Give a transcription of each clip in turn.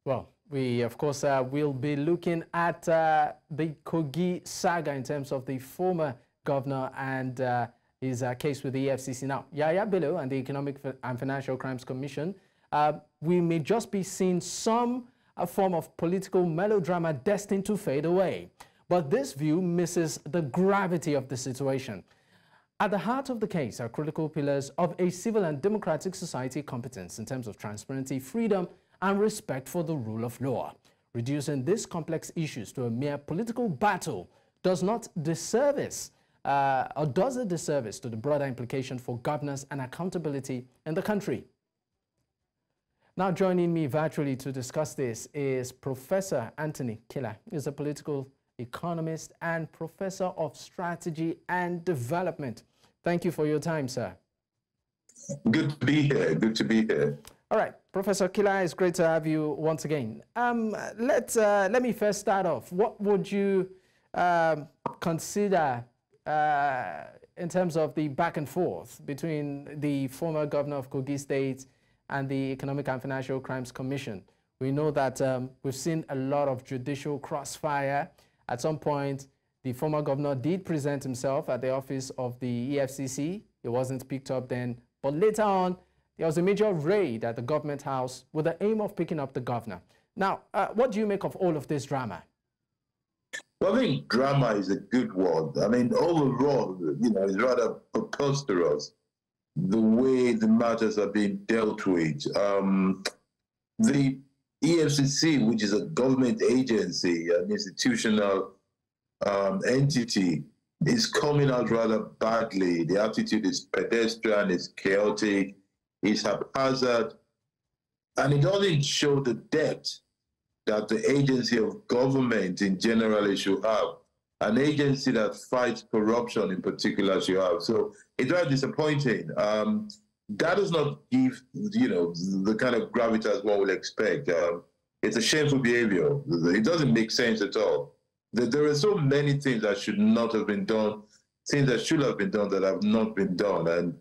Well, we, of course, will be looking at the Kogi saga in terms of the former governor and his case with the EFCC. Now, Yahaya Bello and the Economic and Financial Crimes Commission, we may just be seeing some form of political melodrama destined to fade away. But this view misses the gravity of the situation. At the heart of the case are critical pillars of a civil and democratic society competence in terms of transparency, freedom, and respect for the rule of law. Reducing these complex issues to a mere political battle does not disservice, or does a disservice to the broader implication for governance and accountability in the country. Now joining me virtually to discuss this is Professor Anthony Kila. He's a political economist and professor of strategy and development. Thank you for your time, sir. Good to be here. Good to be here. All right, Professor Kila, it's great to have you once again. Let me first start off. What would you consider in terms of the back and forth between the former governor of Kogi State and the Economic and Financial Crimes Commission? We know that we've seen a lot of judicial crossfire. At some point, the former governor did present himself at the office of the EFCC. It wasn't picked up then. But later on, there was a major raid at the government house with the aim of picking up the governor. Now, what do you make of all of this drama? Well, I think drama is a good word. I mean, overall, it's rather preposterous the way the matters are being dealt with. The EFCC, which is a government agency, an institutional entity, is coming out rather badly. The attitude is pedestrian, it's chaotic, it's haphazard, and it doesn't show the depth that the agency of government in general should have. An agency that fights corruption in particular should have. So it's very disappointing. That does not give, the kind of gravitas one would expect. It's a shameful behavior. It doesn't make sense at all. There are so many things that should not have been done, things that should have been done that have not been done. And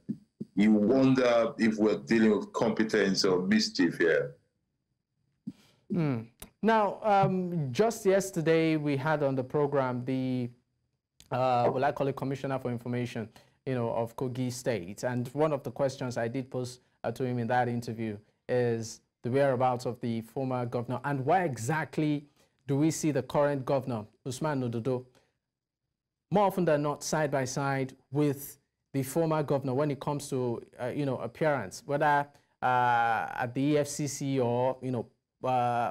you wonder if we're dealing with competence or mischief here. Now, just yesterday, we had on the program the, well, I call it Commissioner for Information, of Kogi State. And one of the questions I did pose to him in that interview is the whereabouts of the former governor and why exactly do we see the current governor, Usman Nododo, more often than not side by side with the former governor when it comes to, appearance, whether at the EFCC or,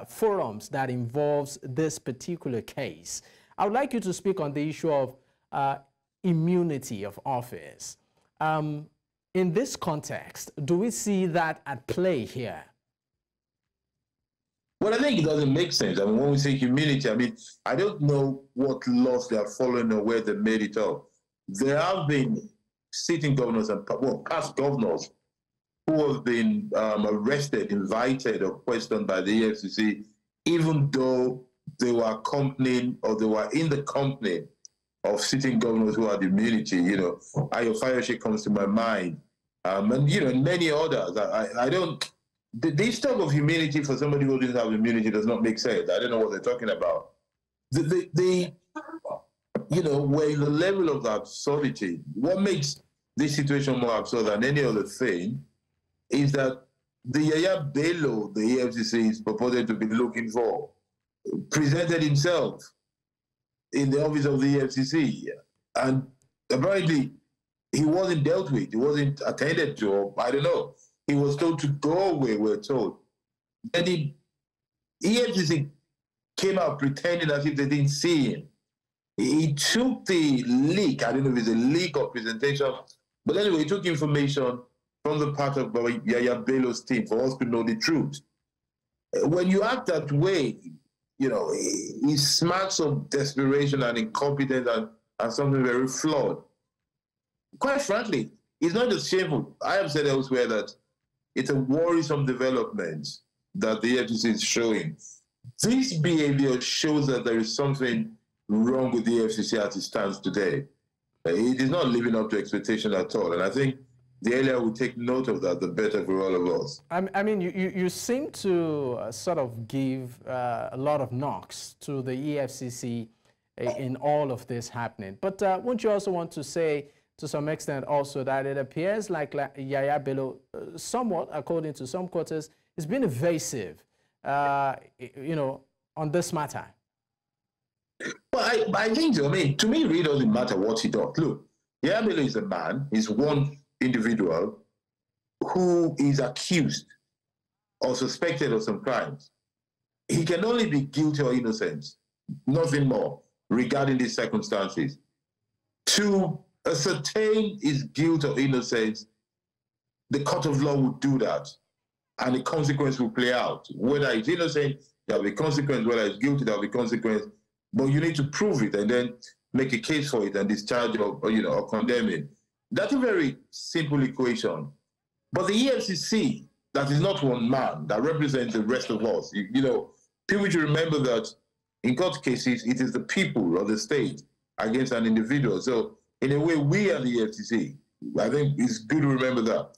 forums that involves this particular case. I would like you to speak on the issue of immunity of office. In this context, do we see that at play here? Well, I think it doesn't make sense. I mean, when we say immunity, I mean, I don't know what laws they are following or where they made it up. There have been sitting governors and past governors who have been arrested, invited, or questioned by the EFCC, even though they were accompanying or they were in the company of sitting governors who had immunity. Ayo Fayoshe comes to my mind, and many others. I don't. This type of immunity for somebody who doesn't have immunity does not make sense. I don't know what they're talking about. We're in the level of absurdity. What makes this situation more absurd than any other thing is that the Yahaya Bello the EFCC is purported to be looking for presented himself in the office of the EFCC, and apparently he wasn't dealt with, he wasn't attended to, or I don't know. He was told to go away, we're told. Then the EFCC came out pretending as if they didn't see him. He took the leak, I don't know if it's a leak or presentation, but anyway, he took information from the part of Yahaya Bello's team for us to know the truth. When you act that way, he smacks of desperation and incompetence and something very flawed. Quite frankly, it's not just shameful. I have said elsewhere that it's a worrisome development that the EFCC is showing. This behavior shows that there is something wrong with the EFCC as it stands today. It is not living up to expectation at all. And I think the earlier we take note of that, the better for all of us. I mean, you seem to sort of give a lot of knocks to the EFCC in all of this happening. But won't you also want to say, to some extent also, that it appears like Yahaya Bello, somewhat, according to some quarters, has been evasive, you know, on this matter? Well, I think so. I mean, to me, it really doesn't matter what he does. Look, Yahaya Bello is a man, he's one individual who is accused or suspected of some crimes. He can only be guilty or innocent, nothing more, regarding these circumstances. To ascertain his guilt or innocence, the court of law will do that, and the consequence will play out. Whether he's innocent, there will be consequence. Whether he's guilty, there will be consequence. But you need to prove it and then make a case for it and discharge or you know, or condemn it. That's a very simple equation. But the EFCC, that is not one man, that represents the rest of us. You know, people should remember that in court cases, it is the people or the state against an individual. So in a way, we are the EFCC. I think it's good to remember that.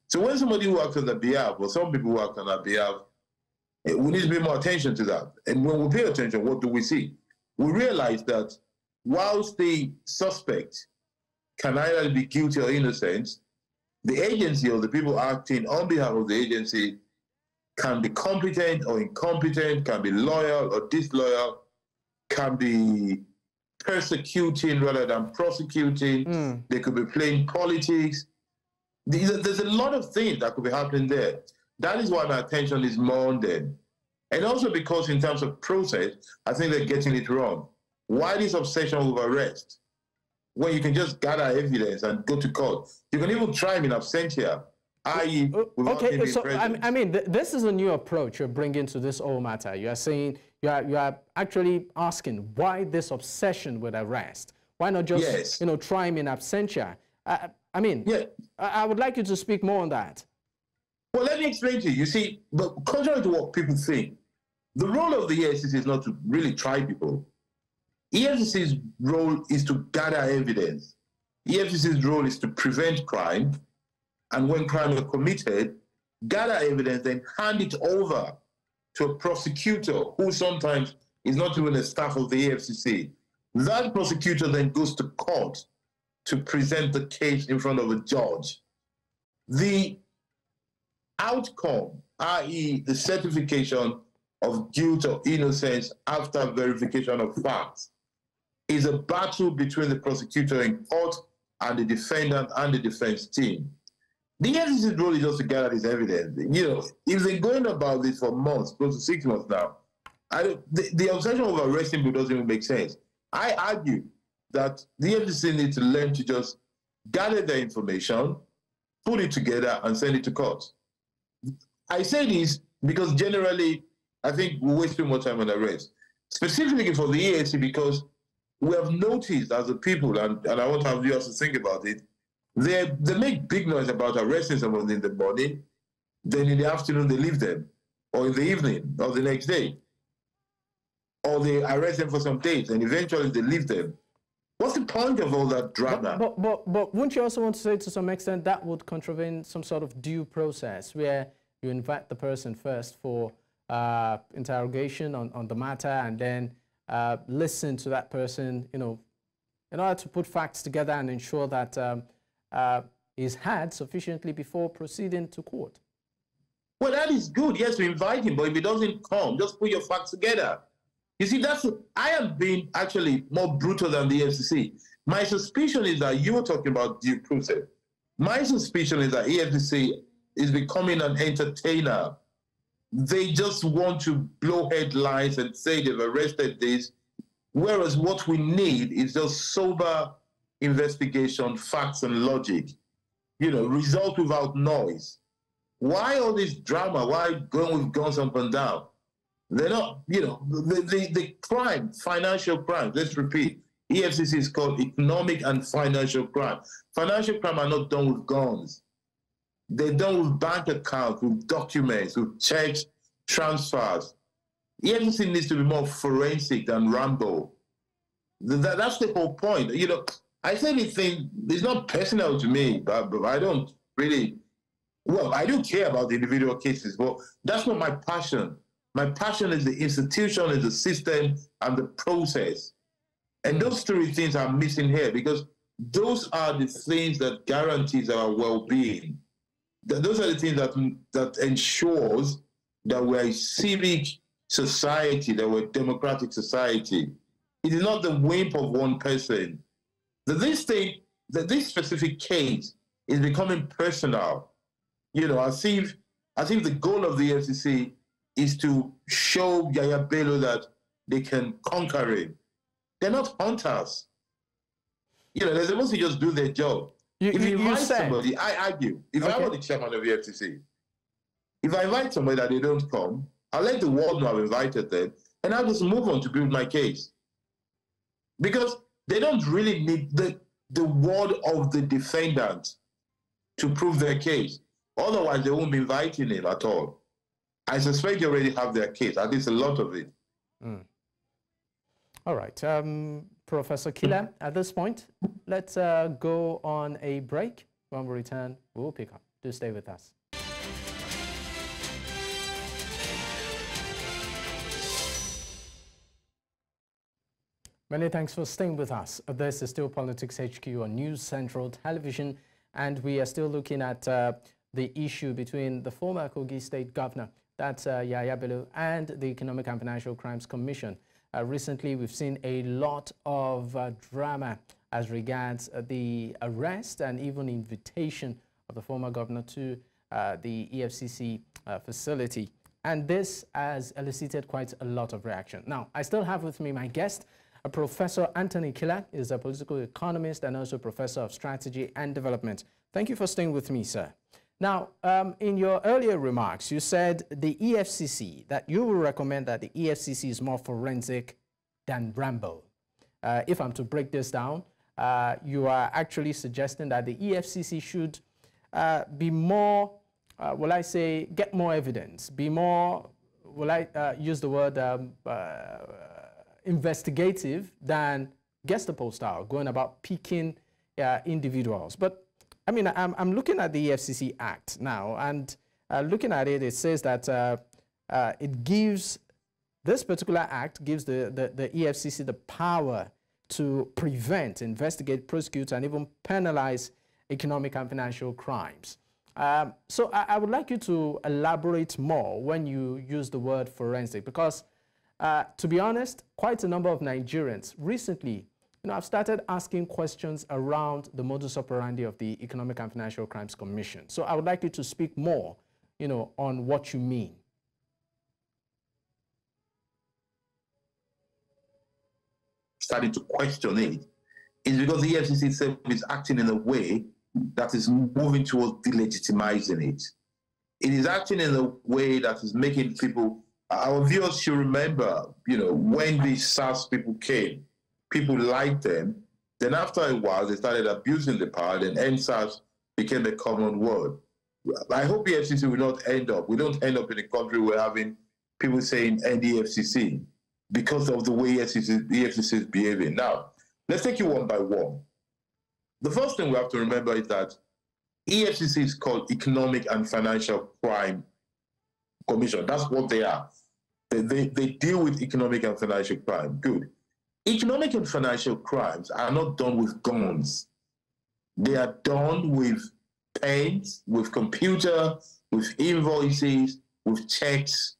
So when somebody who acts on their behalf, or some people who act on their behalf, we need to pay more attention to that. And when we pay attention, what do we see? We realize that whilst the suspect can either be guilty or innocent, the agency or the people acting on behalf of the agency can be competent or incompetent, can be loyal or disloyal, can be persecuting rather than prosecuting. They could be playing politics. There's a lot of things that could be happening there. That is why my attention is more on them. And also because in terms of process, I think they're getting it wrong. Why this obsession with arrest? When you can just gather evidence and go to court. You can even try him in absentia, i.e. Okay, so I mean, this is a new approach you're bringing to this whole matter. You are saying, you are actually asking why this obsession with arrest? Why not just, you know, try him in absentia? I mean, I would like you to speak more on that. Well, let me explain to you. You see, but contrary to what people think, the role of the EFCC is not to really try people. EFCC's role is to gather evidence. EFCC's role is to prevent crime, and when crime is committed, gather evidence, then hand it over to a prosecutor who sometimes is not even a staff of the EFCC. That prosecutor then goes to court to present the case in front of a judge. The outcome, i.e. the certification of guilt or innocence after verification of facts, is a battle between the prosecutor in court and the defendant and the defense team. The EFCC's role is just to gather this evidence. You know, if they're going about this for months, close to 6 months now, the obsession of arresting people doesn't even make sense. I argue that the EFCC needs to learn to just gather the information, put it together, and send it to court. I say this because generally, I think we waste too much time on arrest. Specifically for the EFCC, because we have noticed as a people, and I want our viewers to think about it, they make big noise about arresting someone in the morning, then in the afternoon they leave them, or in the evening, or the next day. Or they arrest them for some days, and eventually they leave them. What's the point of all that drama? But wouldn't you also want to say to some extent that would contravene some sort of due process where you invite the person first for interrogation on the matter and then listen to that person, you know, in order to put facts together and ensure that is had sufficiently before proceeding to court? Well, that is good. Yes, we invite him, but if he doesn't come, just put your facts together. You see, I have been actually more brutal than the EFCC. My suspicion is that you were talking about due process. My suspicion is that EFCC is becoming an entertainer. They just want to blow headlines and say they've arrested this, whereas what we need is just sober investigation, facts and logic. You know, result without noise. Why all this drama? Why going with guns up and down? They're not, you know, the crime, financial crime, let's repeat, EFCC is called economic and financial crime. Financial crime are not done with guns. They're done with bank accounts, with documents, with checks, transfers. EFCC needs to be more forensic than Rambo. That's the whole point. You know, I say this thing, it's not personal to me, but I don't really, well, I do care about the individual cases, but that's not my passion. My passion is the institution, is the system, and the process. And those three things are missing here because those are the things that guarantees our well-being. Those are the things that ensures that we're a civic society, that we're a democratic society. It is not the whim of one person. This specific case is becoming personal. You know, as if the goal of the EFCC is to show Yahaya Bello that they can conquer him. They're not hunters. You know, they're supposed to just do their job. If you invite somebody, I argue, if I were the chairman of the EFCC, if I invite somebody that they don't come, I'll let the world know I've invited them, and I'll just move on to build my case. Because they don't really need the word of the defendant to prove their case. Otherwise, they won't be inviting him at all. I suspect they already have their case, at least a lot of it. All right. Professor Kila, at this point, let's go on a break. When we return, we'll pick up. Do stay with us. Many thanks for staying with us. This is still Politics HQ on News Central Television, and we are still looking at the issue between the former Kogi State Governor, that's Yahaya Bello, and the Economic and Financial Crimes Commission. Recently, we've seen a lot of drama as regards the arrest and even invitation of the former governor to the EFCC facility. And this has elicited quite a lot of reaction. Now, I still have with me my guest, Professor Anthony Kila, is a political economist and also professor of strategy and development. Thank you for staying with me, sir. Now, in your earlier remarks, you said the EFCC, that you will recommend that the EFCC is more forensic than Rambo. If I'm to break this down, you are actually suggesting that the EFCC should be more, will I say, get more evidence, be more, will I use the word investigative than Gestapo style, going about picking individuals. But I mean, I'm looking at the EFCC Act now, and looking at it, it says that it gives, this particular act gives the EFCC the power to prevent, investigate, prosecute, and even penalize economic and financial crimes. So I would like you to elaborate more when you use the word forensic, because to be honest, quite a number of Nigerians recently, I've started asking questions around the modus operandi of the Economic and Financial Crimes Commission. So I would like you to speak more, on what you mean. Starting to question it is because the EFCC itself is acting in a way that is moving towards delegitimizing it. It is acting in a way that is making people, our viewers should remember, when these SARS people came, people liked them. Then after a while, they started abusing the power, and NSAS became a common word. I hope the EFCC will not end up, we don't end up in a country where having people saying end the EFCC because of the way the EFCC is behaving. Now, let's take you one by one. The first thing we have to remember is that EFCC is called Economic and Financial Crime Commission. That's what they are. They deal with economic and financial crime. Good. Economic and financial crimes are not done with guns. They are done with pens, with computer, with invoices, with checks.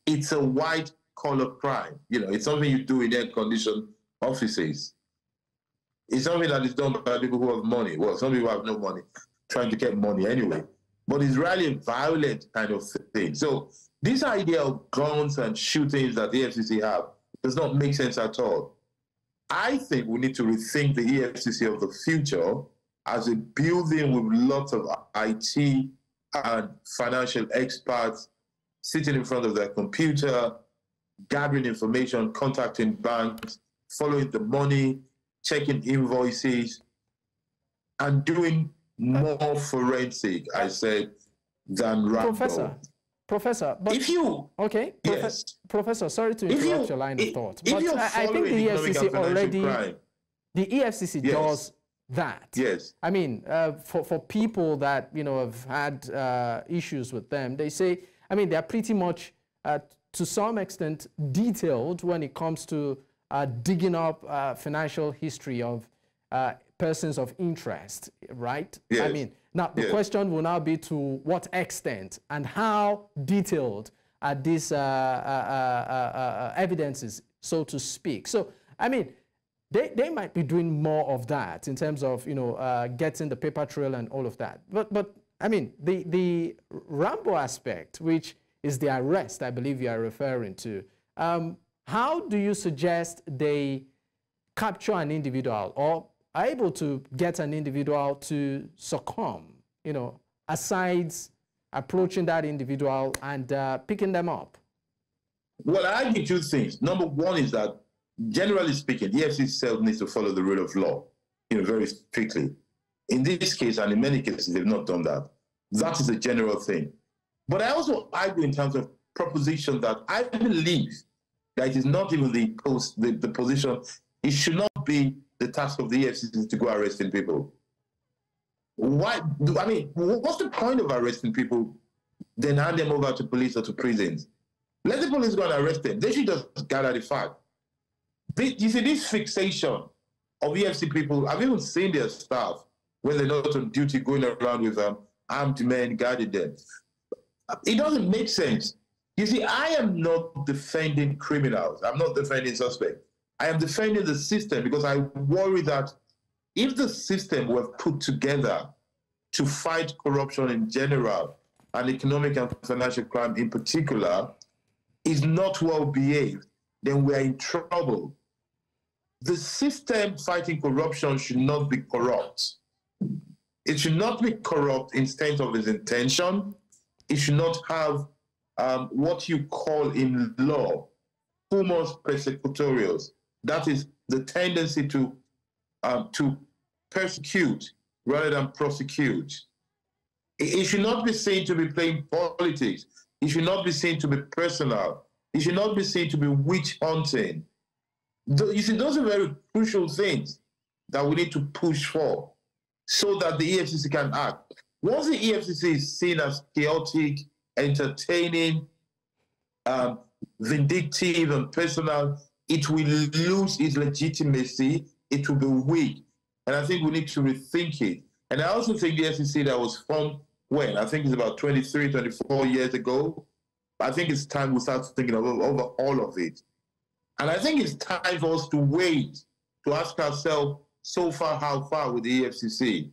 It's a white-collar crime. It's something you do in air-conditioned offices. It's something that is done by people who have money. Well, some people have no money, trying to get money anyway. But it's really a violent kind of thing. So this idea of guns and shootings that the EFCC have does not make sense at all. I think we need to rethink the EFCC of the future as a building with lots of IT and financial experts sitting in front of their computer, gathering information, contacting banks, following the money, checking invoices, and doing more forensic, I said, than Rambo. Professor, but if you yes, Professor, sorry to interrupt your line of thought, but I think the EFCC already, the EFCC does that. Yes. I mean, for people that, you know, have had issues with them, they say, I mean, they're pretty much, to some extent, detailed when it comes to digging up financial history of persons of interest, right? Yes. I mean, now the question will now be to what extent and how detailed are these evidences, so to speak. So, I mean, they might be doing more of that in terms of, you know, getting the paper trail and all of that. But I mean, the Rambo aspect, which is the arrest, I believe you are referring to, how do you suggest they capture an individual or are able to get an individual to succumb, you know, aside approaching that individual and picking them up? Well, I argue two things. Number one is that, generally speaking, the EFCC itself needs to follow the rule of law, you know, very strictly. In this case, and in many cases, they've not done that. That is a general thing. But I also argue in terms of proposition that I believe that it is not even the position. It should not be the task of the EFCC to go arresting people. Why? I mean, what's the point of arresting people, then hand them over to police or to prisons? Let the police go and arrest them. They should just gather the fact. You see, this fixation of EFCC people, I've even seen their staff when they're not on duty going around with armed men guarding them. It doesn't make sense. You see, I am not defending criminals. I'm not defending suspects. I am defending the system because I worry that if the system were put together to fight corruption in general and economic and financial crime in particular is not well behaved, then we are in trouble. The system fighting corruption should not be corrupt. It should not be corrupt in terms of its intention. It should not have what you call in law, humus persecutorius. That is the tendency to persecute rather than prosecute. It should not be seen to be playing politics. It should not be seen to be personal. It should not be seen to be witch hunting. You see, those are very crucial things that we need to push for so that the EFCC can act. Once the EFCC is seen as chaotic, entertaining, vindictive, and personal, it will lose its legitimacy. It will be weak. And I think we need to rethink it. And I also think the EFCC that was formed when? I think it's about 23, 24 years ago. I think it's time we start thinking over all of it. And I think it's time for us to wait, to ask ourselves, so far, how far with the EFCC?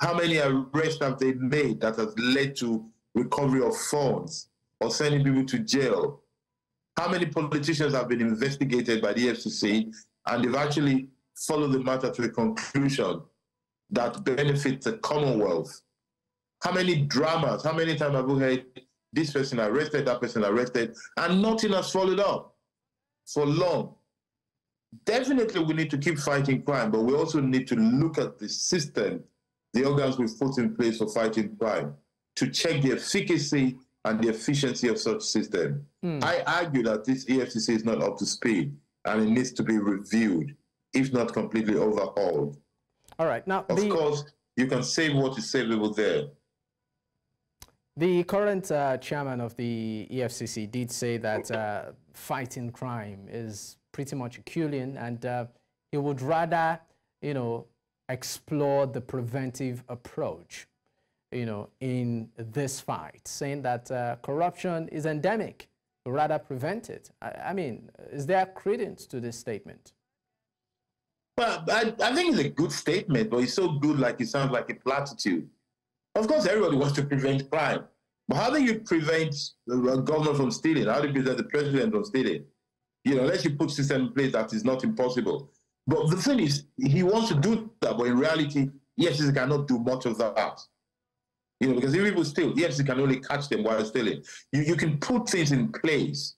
How many arrests have they made that has led to recovery of funds or sending people to jail? How many politicians have been investigated by the EFCC and they've actually followed the matter to a conclusion that benefits the Commonwealth? How many dramas, how many times have we heard this person arrested, that person arrested, and nothing has followed up for long? Definitely we need to keep fighting crime, but we also need to look at the system, the organs we've put in place for fighting crime, to check the efficacy and the efficiency of such system. I argue that this EFCC is not up to speed and it needs to be reviewed, if not completely overhauled. All right. Now, of course, you can save what is savable there. The current chairman of the EFCC did say that fighting crime is pretty much Herculean, and he would rather, you know, explore the preventive approach, you know, in this fight, saying that corruption is endemic, rather prevent it. I mean, is there credence to this statement? Well, I think it's a good statement, but it's so good like it sounds like a platitude. Of course, everybody wants to prevent crime. But how do you prevent the government from stealing? How do you prevent the president from stealing? You know, unless you put system in place, that is not impossible. But the thing is, he wants to do that, but in reality, EFCC cannot do much of that. You know, because if people steal, EFCC can only catch them while stealing. You can put things in place,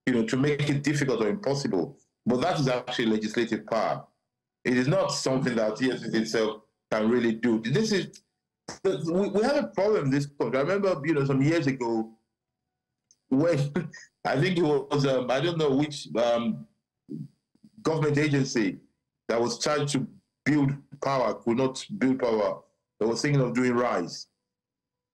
you know, to make it difficult or impossible, but that is actually legislative power. It is not something that EFCC itself can really do. This is, we have a problem in this country. I remember, you know, some years ago, when I think it was, I don't know which government agency that was charged to build power, could not build power. They were thinking of doing rise.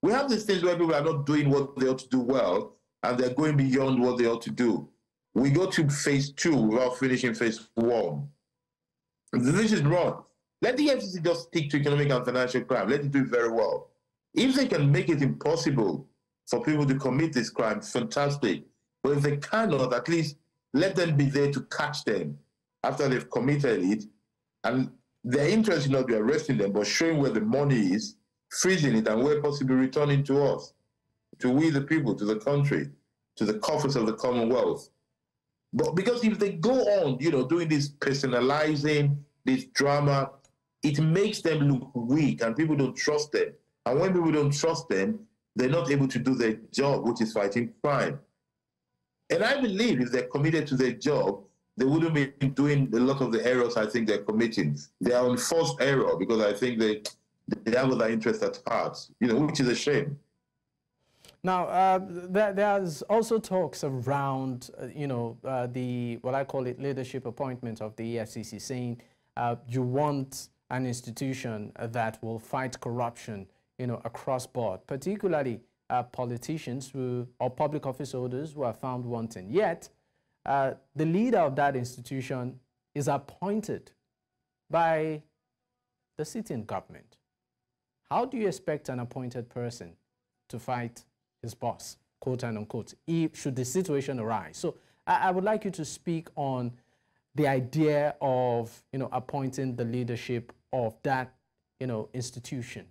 We have these things where people are not doing what they ought to do well, and they're going beyond what they ought to do. We go to phase 2 without finishing phase 1. This is wrong. Let the EFCC just stick to economic and financial crime. Let it do it very well. If they can make it impossible for people to commit this crime, fantastic. But if they cannot, at least let them be there to catch them after they've committed it. And their interest will not be arresting them, but showing where the money is, freezing it, and where possibly returning to us, to we the people, to the country, to the coffers of the Commonwealth. But because if they go on, doing this personalizing, this drama, it makes them look weak and people don't trust them. And when people don't trust them, they're not able to do their job, which is fighting crime. And I believe if they're committed to their job, they wouldn't be doing a lot of the errors I think they're committing. They are on forced error because I think they have other interests at heart, which is a shame. Now, there's also talks around, what I call it leadership appointment of the EFCC, saying you want an institution that will fight corruption, across board, particularly politicians or public office holders who are found wanting. Yet, the leader of that institution is appointed by the sitting government. How do you expect an appointed person to fight his boss, quote and unquote, should the situation arise? So I would like you to speak on the idea of, appointing the leadership of that, institution.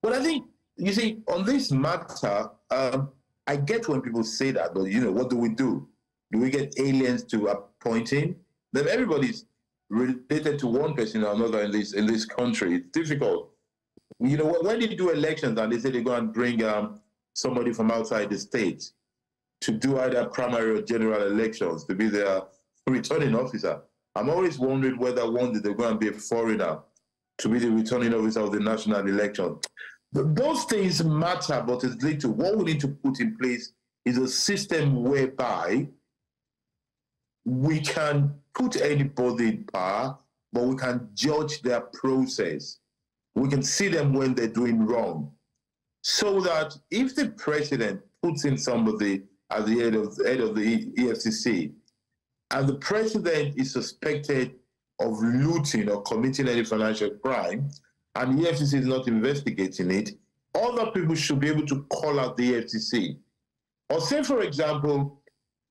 Well, I think, you see, on this matter, I get when people say that, but, what do we do? Do we get aliens to appoint him? Then everybody's related to one person or another in this country. It's difficult. When they do elections and they say they go and bring somebody from outside the state to do either primary or general elections to be their returning officer, I'm always wondering whether one day they're going to be a foreigner to be the returning officer of the national election. Those things matter, but it's little. What we need to put in place is a system whereby we can put anybody in power, but we can judge their process. We can see them when they're doing wrong. So that if the president puts in somebody at the head of the EFCC, and the president is suspected of looting or committing any financial crime, and the EFCC is not investigating it, other people should be able to call out the EFCC. Or say, for example,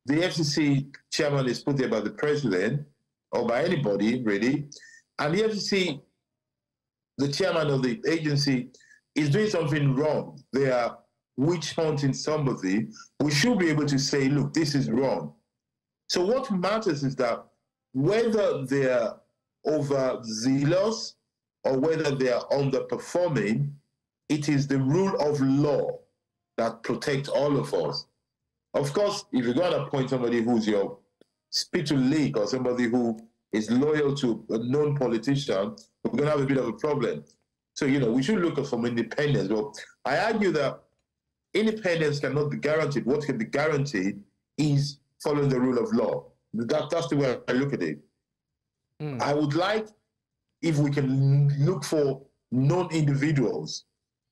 the EFCC chairman is put there by the president, or by anybody, really, and the EFCC, the chairman of the agency, is doing something wrong. They are witch hunting somebody. We should be able to say, look, this is wrong. So what matters is that whether they're overzealous or whether they are underperforming, it is the rule of law that protects all of us. Of course, if you're going to appoint somebody who's your spittle league or somebody who is loyal to a known politician, we're going to have a bit of a problem. So, we should look at some independence. Well, I argue that independence cannot be guaranteed. What can be guaranteed is following the rule of law. That's the way I look at it. I would like if we can look for known individuals,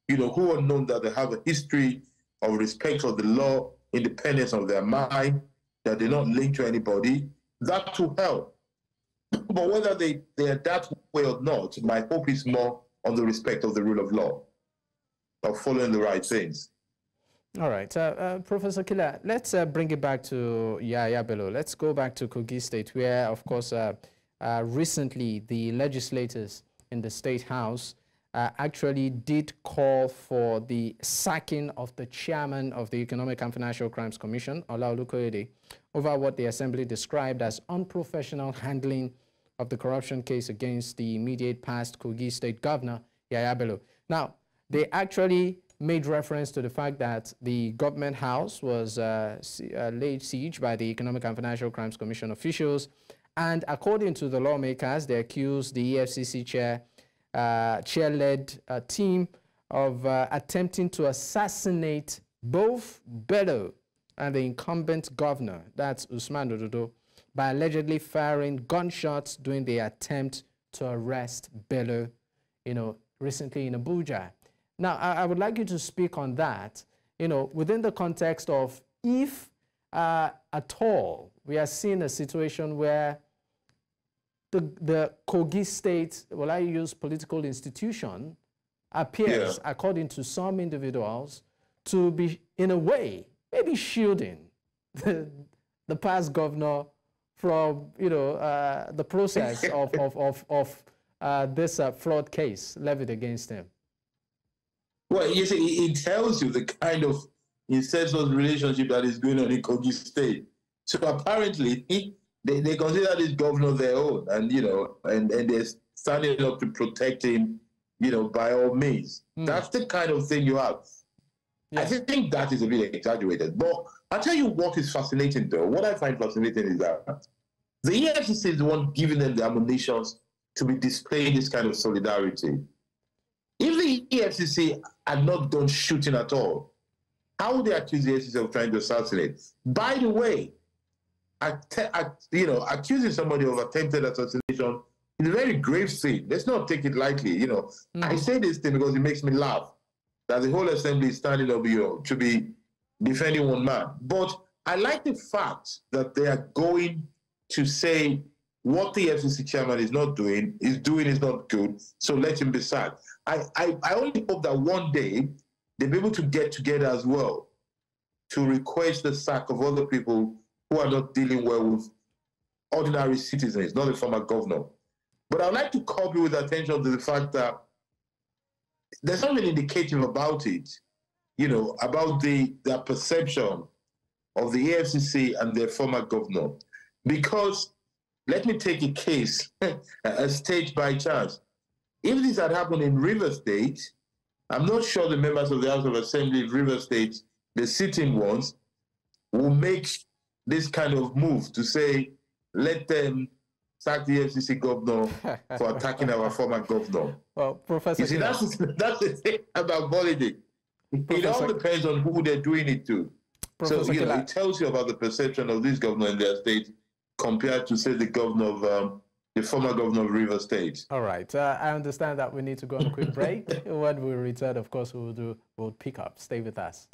who are known that they have a history of respect for the law, independence of their mind, that they're not linked to anybody, that will help. But whether they are that way or not, my hope is more on the respect of the rule of law, of following the right things. All right. Professor Kila, let's bring it back to Yahaya Bello. Let's go back to Kogi State, where, of course, recently the legislators in the State House actually did call for the sacking of the chairman of the Economic and Financial Crimes Commission, Ola Olukoyede, over what the Assembly described as unprofessional handling of the corruption case against the immediate past Kogi State Governor, Yahaya Bello. Now, they actually made reference to the fact that the government house was laid siege by the Economic and Financial Crimes Commission officials. And according to the lawmakers, they accused the EFCC chair-led team of attempting to assassinate both Bello and the incumbent governor, that's Usman Ododo, by allegedly firing gunshots during the attempt to arrest Bello, recently in Abuja. Now, I would like you to speak on that, within the context of if at all we are seeing a situation where the Kogi state, well, I use political institution, appears, according to some individuals, to be, in a way, maybe shielding the past governor from, the process of this fraud case levied against him. Well, you see, it tells you the kind of incestuous relationship that is going on in Kogi State. So apparently, they consider this governor their own, and and they're standing up to protect him, by all means. That's the kind of thing you have. Yes. I think that is a bit exaggerated. But I'll tell you what is fascinating, though. What I find fascinating is that the EFCC is the one giving them the ammunitions to be displaying this kind of solidarity. If the EFCC had not done shooting at all, how would they accuse the EFCC of trying to assassinate? By the way, accusing somebody of attempted assassination is a very grave thing. Let's not take it lightly. I say this thing because it makes me laugh that the whole assembly is standing up, to be defending one man. But I like the fact that they are going to say what the FCC chairman is doing is not good, so let him be sacked. I only hope that one day they'll be able to get together as well to request the sack of other people who are not dealing well with ordinary citizens, not a former governor. But I'd like to call people's attention to the fact that there's something indicative about it, about their perception of the AFCC and their former governor. Because let me take a case, a state by chance. If this had happened in River State, I'm not sure the members of the House of Assembly of River State, the sitting ones, will make this kind of move to say, let them sack the FCC governor for attacking our former governor. Well, Professor, you see, that's the thing about politics. It all depends on who they're doing it to. Professor, so it tells you about the perception of this governor in their state compared to, say, the former governor of River State. All right. I understand that we need to go on a quick break. When we return, of course, we'll pick up. Stay with us.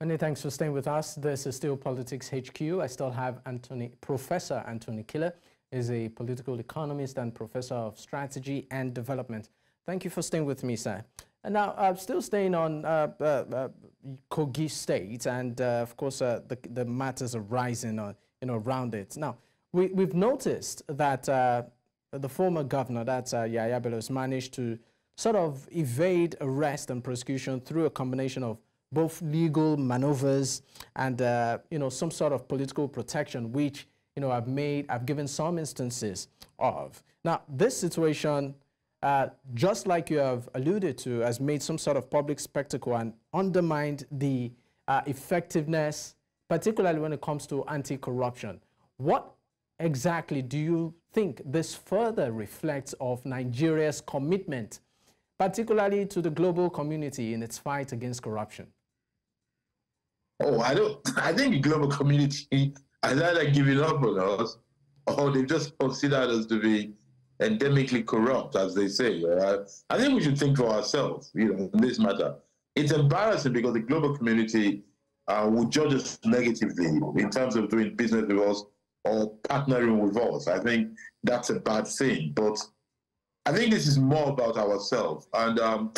Many thanks for staying with us. This is still Politics HQ. I still have Professor Anthony Kila. Is a political economist and professor of strategy and development. Thank you for staying with me, sir. And now, I'm still staying on Kogi State, and of course, the matters arising, around it. Now, we've noticed that the former governor, that's Yahaya Bello, has managed to sort of evade arrest and prosecution through a combination of both legal maneuvers and some sort of political protection, which I've given some instances of. Now, this situation, just like you have alluded to, has made some sort of public spectacle and undermined the effectiveness, particularly when it comes to anti-corruption. What exactly do you think this further reflects of Nigeria's commitment, particularly to the global community in its fight against corruption? Oh, I think the global community has either given up on us or they've just considered us to be endemically corrupt, as they say. I think we should think for ourselves, in this matter. It's embarrassing because the global community would judge us negatively in terms of doing business with us or partnering with us. I think that's a bad thing. But I think this is more about ourselves. And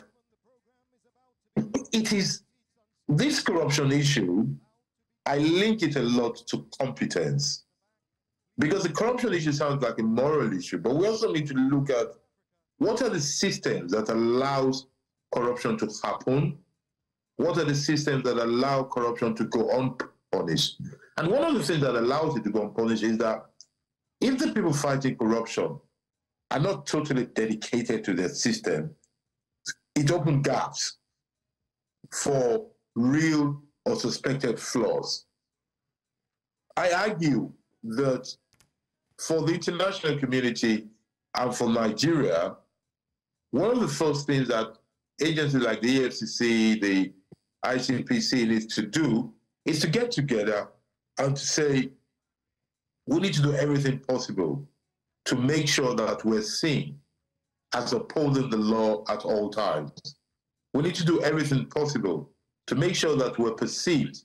it is this corruption issue, I link it a lot to competence. Because the corruption issue sounds like a moral issue, but we also need to look at what are the systems that allows corruption to happen? What are the systems that allow corruption to go unpunished? And one of the things that allows it to go unpunished is that if the people fighting corruption are not totally dedicated to their system, it opens gaps for real or suspected flaws. I argue that for the international community and for Nigeria, one of the first things that agencies like the EFCC, the ICPC needs to do is to get together and to say, we need to do everything possible to make sure that we're seen as upholding the law at all times. We need to do everything possible to make sure that we're perceived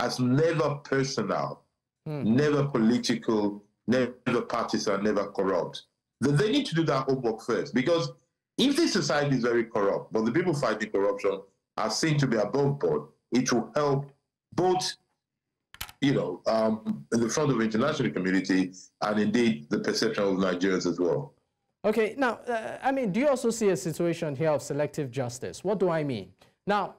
as never personal, never political, never partisan, never corrupt. They need to do that homework first, because if this society is very corrupt, but the people fighting corruption are seen to be above board, it will help both, in the front of the international community and indeed the perception of Nigerians as well. Okay, now, do you also see a situation here of selective justice? What do I mean? Now,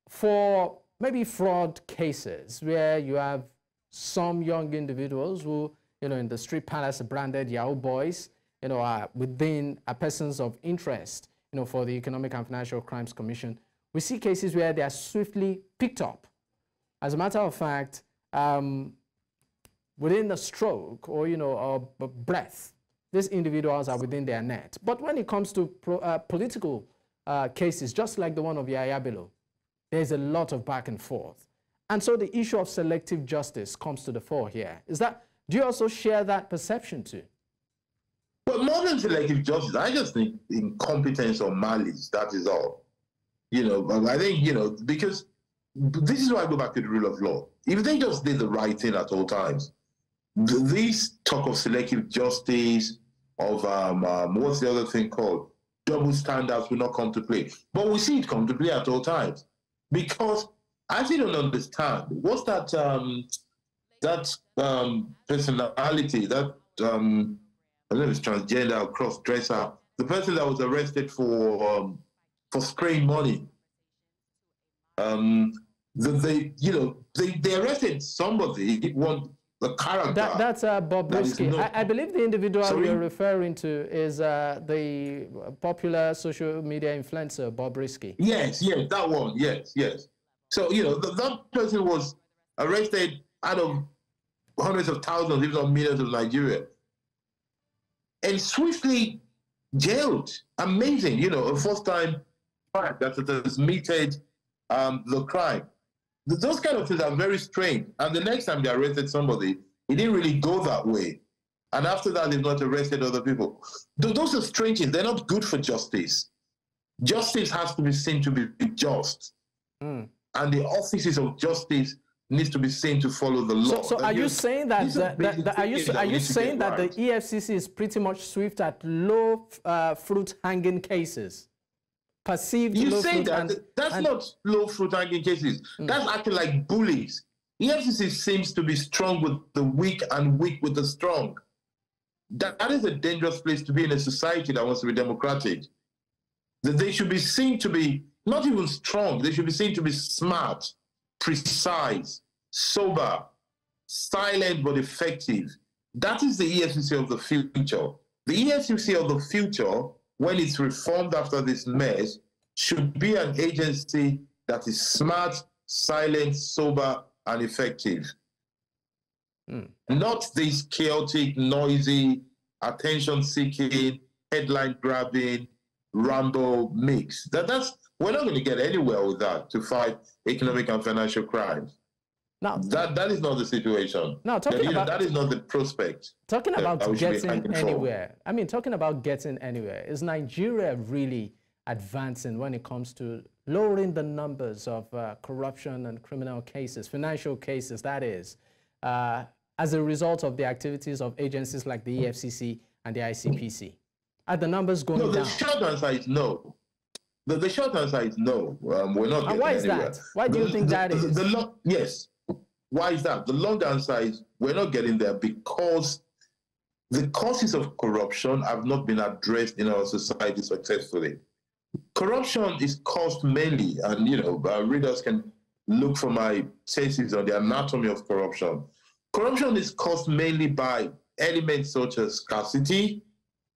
for maybe fraud cases where you have some young individuals who, in the street palace branded Yahoo boys, are within persons of interest, for the Economic and Financial Crimes Commission, we see cases where they are swiftly picked up. As a matter of fact, within a stroke or, a breath, these individuals are within their net. But when it comes to political cases, just like the one of Yahaya Bello, there's a lot of back and forth. And so the issue of selective justice comes to the fore here. Do you also share that perception too? Well, more than selective justice, I just think incompetence or malice, that is all. I think, because this is why I go back to the rule of law. If they just did the right thing at all times, this talk of selective justice, of what's the other thing called? Double standards will not come to play. But we see it come to play at all times. Because I still don't understand. What's that personality, that I don't know if it's transgender or cross-dresser, the person that was arrested for spraying money. They arrested somebody, the character. That's Bobrisky. I believe the individual you're referring to is the popular social media influencer, Bobrisky. Yes, that one, yes. So, that person was arrested out of hundreds of thousands, if not millions of Nigeria, and swiftly jailed. Amazing, a first-time crime that has meted the crime. Those kind of things are very strange. And the next time they arrested somebody, it didn't really go that way. And after that, they've not arrested other people. Those are strange things. They're not good for justice. Justice has to be seen to be just. And the offices of justice needs to be seen to follow the law. So are you saying that the EFCC is pretty much swift at low fruit hanging cases? Perceived you low say fruit that's not low fruit hanging cases. That's acting like bullies. EFCC seems to be strong with the weak and weak with the strong. That is a dangerous place to be in a society that wants to be democratic. That they should be seen to be not even strong. They should be seen to be smart, precise, sober, silent but effective. That is the EFCC of the future. The EFCC of the future, when it's reformed after this mess, should be an agency that is smart, silent, sober, and effective. Not this chaotic, noisy, attention-seeking, headline-grabbing, Rambo mix. We're not going to get anywhere with that to fight economic and financial crimes. Now, that is not the situation. Now, that is not the prospect. Talking about getting anywhere. Talking about getting anywhere. Is Nigeria really advancing when it comes to lowering the numbers of corruption and criminal cases, financial cases, that is, as a result of the activities of agencies like the EFCC and the ICPC? Are the numbers going down? The short answer is no. The short answer is no. We're not getting why is anywhere. That? Why do you think that is? Yes. Why is that? The long answer is we're not getting there because the causes of corruption have not been addressed in our society successfully. Corruption is caused mainly, and readers can look for my thesis on the anatomy of corruption. Corruption is caused mainly by elements such as scarcity,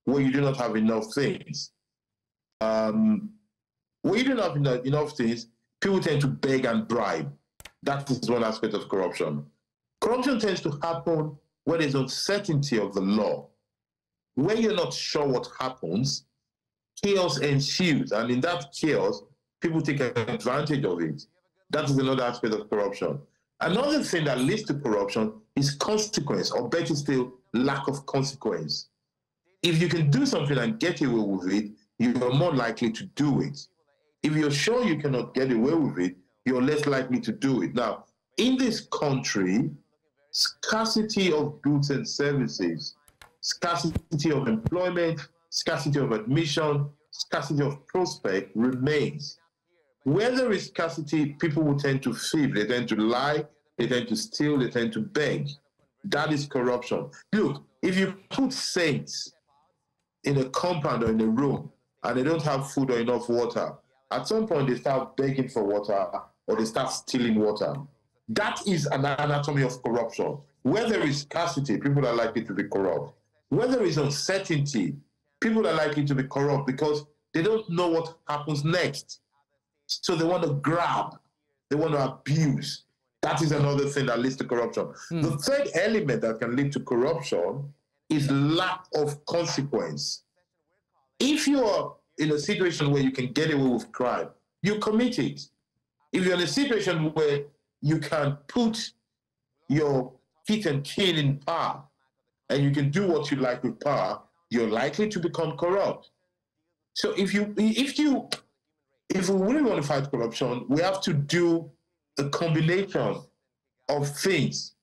where you do not have enough things. When you don't have enough things, people tend to beg and bribe. That is one aspect of corruption. Corruption tends to happen when there's uncertainty of the law. When you're not sure what happens, chaos ensues. And in that chaos, people take advantage of it. That is another aspect of corruption. Another thing that leads to corruption is consequence, or better still, lack of consequence. If you can do something and get away with it, you are more likely to do it. If you're sure you cannot get away with it, you're less likely to do it. Now, in this country, scarcity of goods and services, scarcity of employment, scarcity of admission, scarcity of prospect remains. Where there is scarcity, people will tend to thief, they tend to lie, they tend to steal, they tend to beg. That is corruption. Look, if you put saints in a compound or in a room and they don't have food or enough water, at some point they start begging for water or they start stealing water. That is an anatomy of corruption. Where there is scarcity, people are likely to be corrupt. Where there is uncertainty, people are likely to be corrupt because they don't know what happens next. So they want to grab, they want to abuse. That is another thing that leads to corruption. The third element that can lead to corruption is lack of consequence. If you are in a situation where you can get away with crime, you commit it. If you're in a situation where you can put your feet and kin in power and you can do what you like with power, you're likely to become corrupt. So if we really want to fight corruption, we have to do a combination of things,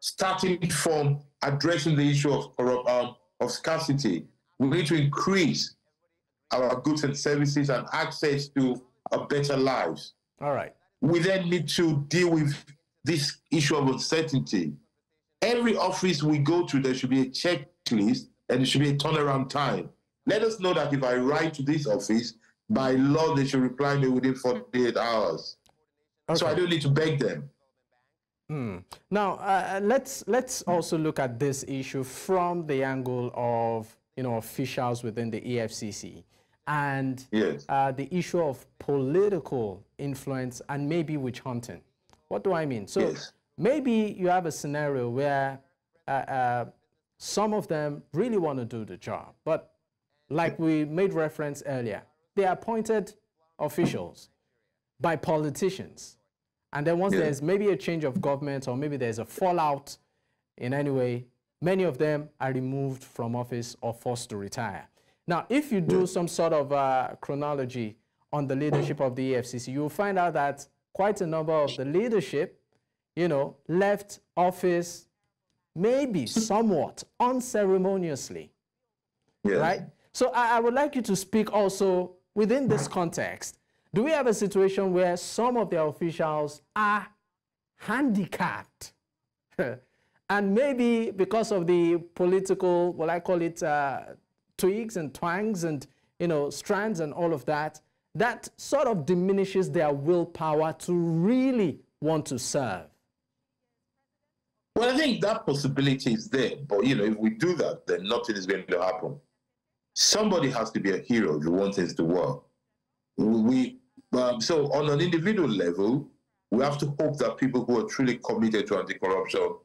starting from addressing the issue of scarcity. We need to increase our goods and services and access to a better lives. All right. We then need to deal with this issue of uncertainty. Every office we go to, there should be a checklist and there should be a turnaround time. Let us know that if I write to this office, by law, they should reply me within 48 hours. Okay. So I don't need to beg them. Now, let's also look at this issue from the angle of, officials within the EFCC and the issue of political influence and maybe witch hunting. What do I mean? So maybe you have a scenario where some of them really want to do the job, but like we made reference earlier, they are appointed officials by politicians. And then once there's maybe a change of government or maybe there's a fallout in any way, many of them are removed from office or forced to retire. Now, if you do some sort of chronology on the leadership of the EFCC, you'll find out that quite a number of the leadership, left office maybe somewhat unceremoniously, right? So I would like you to speak also within this context. Do we have a situation where some of their officials are handicapped? And maybe because of the political, I call it twigs and twangs and, strands and all of that, that sort of diminishes their willpower to really want to serve? Well, I think that possibility is there. But, if we do that, then nothing is going to happen. Somebody has to be a hero if you want things to work. So on an individual level, we have to hope that people who are truly committed to anti-corruption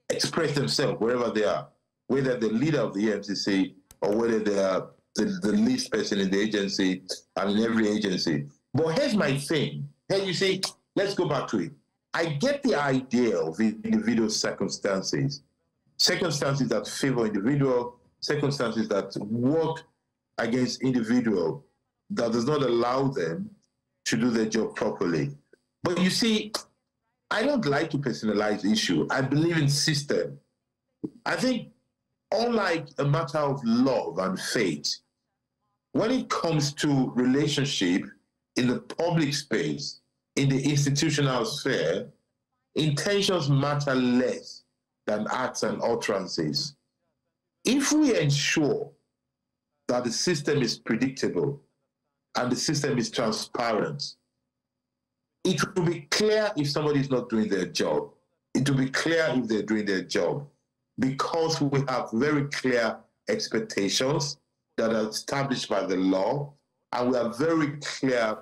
express themselves wherever they are, whether the leader of the EFCC or whether they are the least person in the agency and in every agency. But here's my thing. Here you see, let's go back to it. I get the idea of individual circumstances that favor individual, circumstances that work against individual, that does not allow them to do their job properly. But you see, I don't like to personalize the issue. I believe in system. I think, unlike a matter of love and faith, when it comes to relationship in the public space, in the institutional sphere, intentions matter less than acts and utterances. If we ensure that the system is predictable and the system is transparent, it will be clear if somebody is not doing their job. It will be clear if they're doing their job, because we have very clear expectations that are established by the law, and we have very clear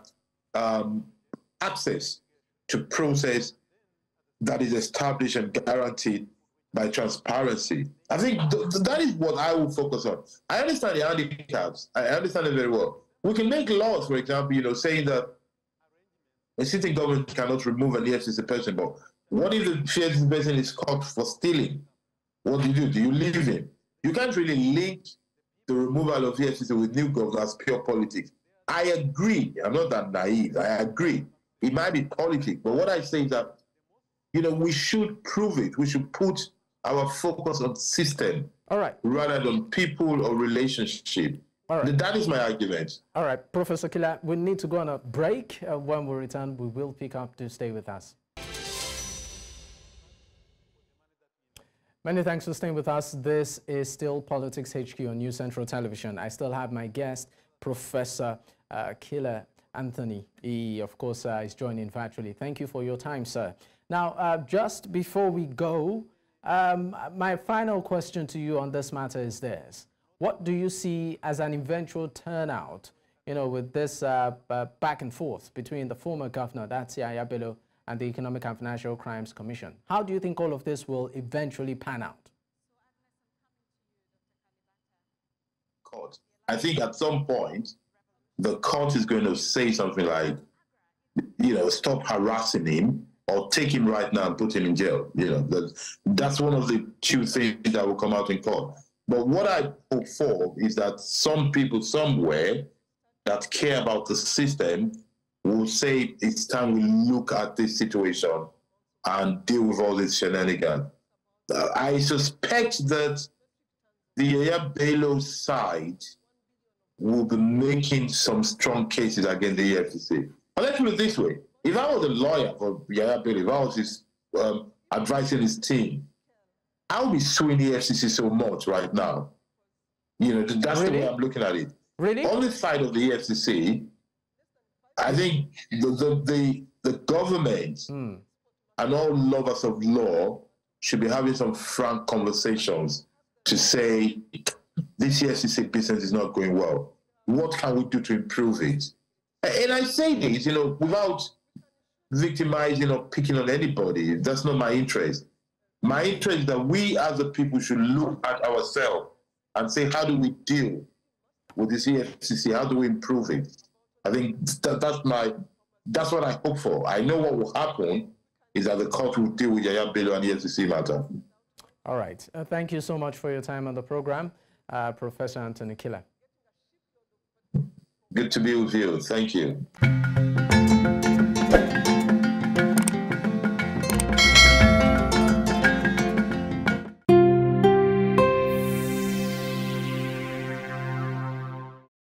access to process that is established and guaranteed by transparency. I think that is what I will focus on. I understand the handicaps. I understand it very well. We can make laws, for example, saying that a sitting government cannot remove an EFCC person, but what if the EFCC person is caught for stealing? What do? Do you leave him? You can't really link the removal of EFCC with new government as pure politics. I agree. I'm not that naive. I agree. It might be politics, but what I say is that, you know, we should prove it. We should put our focus on system, all right, rather than people or relationship. All right. That is my argument. All right, Professor Kila, we need to go on a break. When we return, we will pick up. To stay with us. Many thanks for staying with us. This is still Politics HQ on News Central Television. I still have my guest, Professor Kila Anthony. He, of course, is joining virtually. Thank you for your time, sir. Now, just before we go, my final question to you on this matter is this. What do you see as an eventual turnout, you know, with this back and forth between the former governor, that's Yahaya Bello, and the Economic and Financial Crimes Commission? How do you think all of this will eventually pan out? Court. I think at some point, the court is going to say something like, you know, stop harassing him or take him right now and put him in jail. You know, that's one of the two things that will come out in court. But what I hope for is that some people somewhere that care about the system will say it's time we look at this situation and deal with all this shenanigans. I suspect that the Yahaya Bello side will be making some strong cases against the EFCC. But let's put it this way. If I was a lawyer for Yahaya Bello, if I was his, advising his team, I would be suing the EFCC so much right now. You know, that's really the way I'm looking at it. Really? On the side of the EFCC, I think the government and all lovers of law should be having some frank conversations to say, this EFCC business is not going well. What can we do to improve it? And I say this, you know, without victimizing or picking on anybody. That's not my interest. My interest is that we as a people should look at ourselves and say, how do we deal with this EFCC? How do we improve it? I think that's what I hope for. I know what will happen is that the court will deal with Yahaya Bello and the EFCC matter. All right. Thank you so much for your time on the program, Professor Anthony Kila. Good to be with you. Thank you.